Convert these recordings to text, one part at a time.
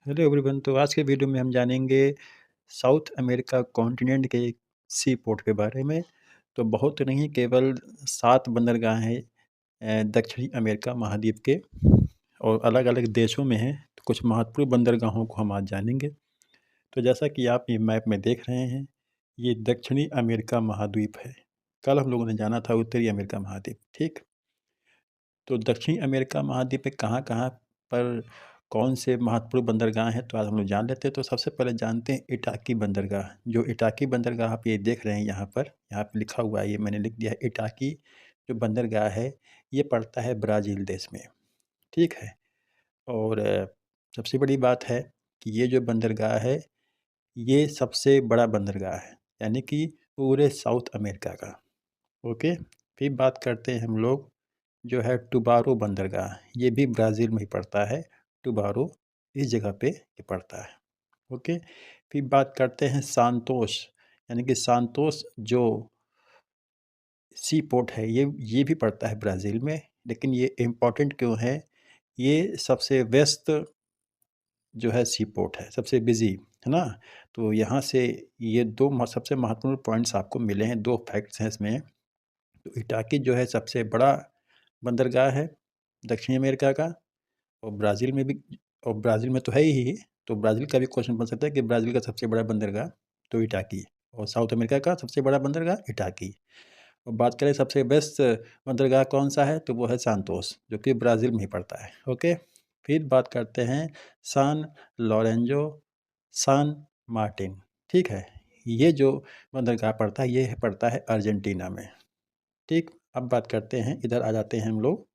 Hello everyone. तो आज के वीडियो में हम जानेंगे साउथ अमेरिका कॉन्टिनेंट के सी पोर्ट के बारे में। तो बहुत नहीं, केवल 7 बंदरगाह हैं दक्षिणी अमेरिका महाद्वीप के, और अलग-अलग देशों में हैं। तो कुछ महत्वपूर्ण बंदरगाहों को हम आज जानेंगे। तो जैसा कि आप ये मैप में देख रहे हैं, ये दक्षिणी अमेरिका महाद्वीप है। कल हम लोगों ने जाना था उत्तरी अमेरिका महाद्वीप, ठीक? तो दक्षिणी अमेरिका महाद्वीप में कहाँ-कहाँ पर कौन से महत्वपूर्ण बंदरगाह हैं, तो आज हम लोग जान लेते हैं। तो सबसे पहले जानते हैं इटाकी बंदरगाह। जो इटाकी बंदरगाह आप ये देख रहे हैं यहाँ पे लिखा हुआ है, ये मैंने लिख दिया है। इटाकी जो बंदरगाह है, ये पड़ता है ब्राज़ील देश में, ठीक है? और सबसे बड़ी बात है कि ये जो बंदरगाह है, ये सबसे बड़ा बंदरगाह है, यानी कि पूरे साउथ अमेरिका का। ओके? फिर बात करते हैं हम लोग जो है टुबारो बंदरगाह, ये भी ब्राज़ील में ही पड़ता है। टुबारो इस जगह पे ये पड़ता है। ओके, फिर बात करते हैं सांतोस, यानी कि सांतोस जो सी पोर्ट है, ये भी पड़ता है ब्राज़ील में। लेकिन ये इम्पोर्टेंट क्यों है? ये सबसे व्यस्त जो है सी पोर्ट है, सबसे बिज़ी, है ना? तो यहाँ से ये 2 सबसे महत्वपूर्ण पॉइंट्स आपको मिले हैं, 2 फैक्ट्स हैं इसमें। तो इटाकी जो है सबसे बड़ा बंदरगाह है दक्षिण अमेरिका का, और ब्राज़ील में भी, और ब्राज़ील में तो है ही। तो ब्राज़ील का भी क्वेश्चन बन सकता है कि ब्राज़ील का सबसे बड़ा बंदरगाह तो इटाकी, और साउथ अमेरिका का सबसे बड़ा बंदरगाह इटाकी। और बात करें सबसे बेस्ट बंदरगाह कौन-सा है, तो वो है सांतोस, जो कि ब्राज़ील में ही पड़ता है। ओके, फिर बात करते हैं सान लोरेंजो, सान मार्टिन, ठीक है? ये जो बंदरगाह पड़ता है, ये पड़ता है अर्जेंटीना में, ठीक? अब बात करते हैं, इधर आ जाते हैं हम लोग।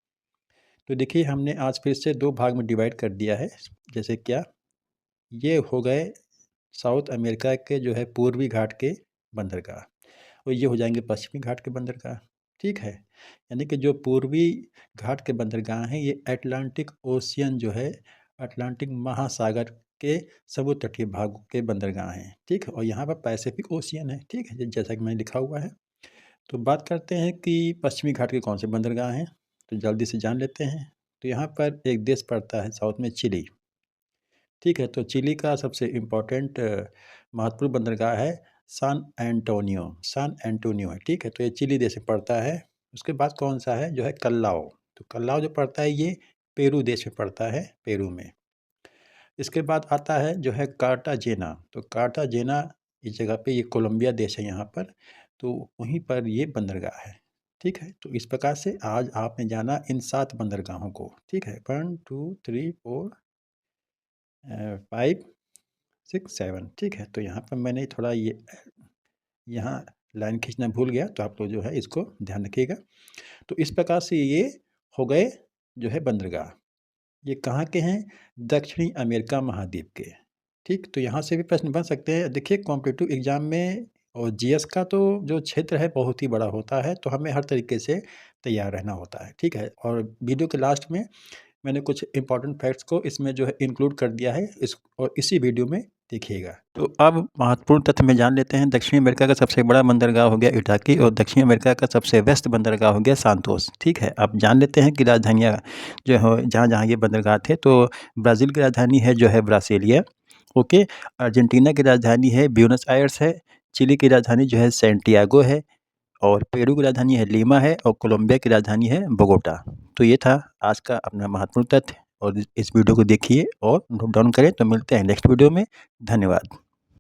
तो देखिए, हमने आज फिर से 2 भाग में डिवाइड कर दिया है। जैसे क्या, ये हो गए साउथ अमेरिका के जो है पूर्वी घाट के बंदरगाह, और ये हो जाएँगे पश्चिमी घाट के बंदरगाह, ठीक है? यानी कि जो पूर्वी घाट के बंदरगाह हैं, ये अटलांटिक ओशियन जो है, अटलांटिक महासागर के समुद्र तटीय भाग के बंदरगाह हैं, ठीक है? और यहाँ पर पैसिफिक ओशियन है, ठीक है? जैसा कि मैंने लिखा हुआ है। तो बात करते हैं कि पश्चिमी घाट के कौन से बंदरगाह हैं, तो जल्दी से जान लेते हैं। तो यहाँ पर एक देश पड़ता है साउथ में, चिली, ठीक है? तो चिली का सबसे इम्पोर्टेंट महत्वपूर्ण बंदरगाह है सान एंटोनियो है, ठीक है? तो ये चिली देश में पड़ता है। उसके बाद कौन-सा है, जो है कल्लाओ। तो कल्लाओ जो पड़ता है, ये पेरू देश में पड़ता है, पेरू में। इसके बाद आता है जो है कार्टाजेना। तो कार्टाजेना इस जगह पे, ये कोलंबिया देश है यहाँ पर, तो वहीं पर ये बंदरगाह है, ठीक है? तो इस प्रकार से आज आपने जाना इन 7 बंदरगाहों को, ठीक है? 1, 2, 3, 4 5, 6, 7, ठीक है? तो यहाँ पर मैंने थोड़ा ये यहाँ लाइन खींचना भूल गया, तो आप लोग जो है इसको ध्यान रखिएगा। तो इस प्रकार से ये हो गए जो है बंदरगाह। ये कहाँ के हैं? दक्षिणी अमेरिका महाद्वीप के, ठीक? तो यहाँ से भी प्रश्न बन सकते हैं। देखिए, कॉम्पिटिटिव एग्ज़ाम में और जीएस का तो जो क्षेत्र है बहुत ही बड़ा होता है, तो हमें हर तरीके से तैयार रहना होता है, ठीक है? और वीडियो के लास्ट में मैंने कुछ इम्पोर्टेंट फैक्ट्स को इसमें जो है इंक्लूड कर दिया है, और इसी वीडियो में देखिएगा। तो अब महत्वपूर्ण तथ्य में जान लेते हैं। दक्षिण अमेरिका का सबसे बड़ा बंदरगाह हो गया इटाकी, और दक्षिण अमेरिका का सबसे व्यस्त बंदरगाह हो गया सांतोस, ठीक है? अब जान लेते हैं कि राजधानियाँ जो हो, जहाँ-जहाँ ये बंदरगाह थे। तो ब्राज़ील की राजधानी है जो है ब्रासिलिया, ओके। अर्जेंटीना की राजधानी है ब्यूनस आयर्स है। चिली की राजधानी जो है सैंटियागो है, और पेरू की राजधानी है लीमा है, और कोलंबिया की राजधानी है बोगोटा। तो ये था आज का अपना महत्वपूर्ण तथ्य, और इस वीडियो को देखिए और नोट डाउन करें। तो मिलते हैं नेक्स्ट वीडियो में। धन्यवाद।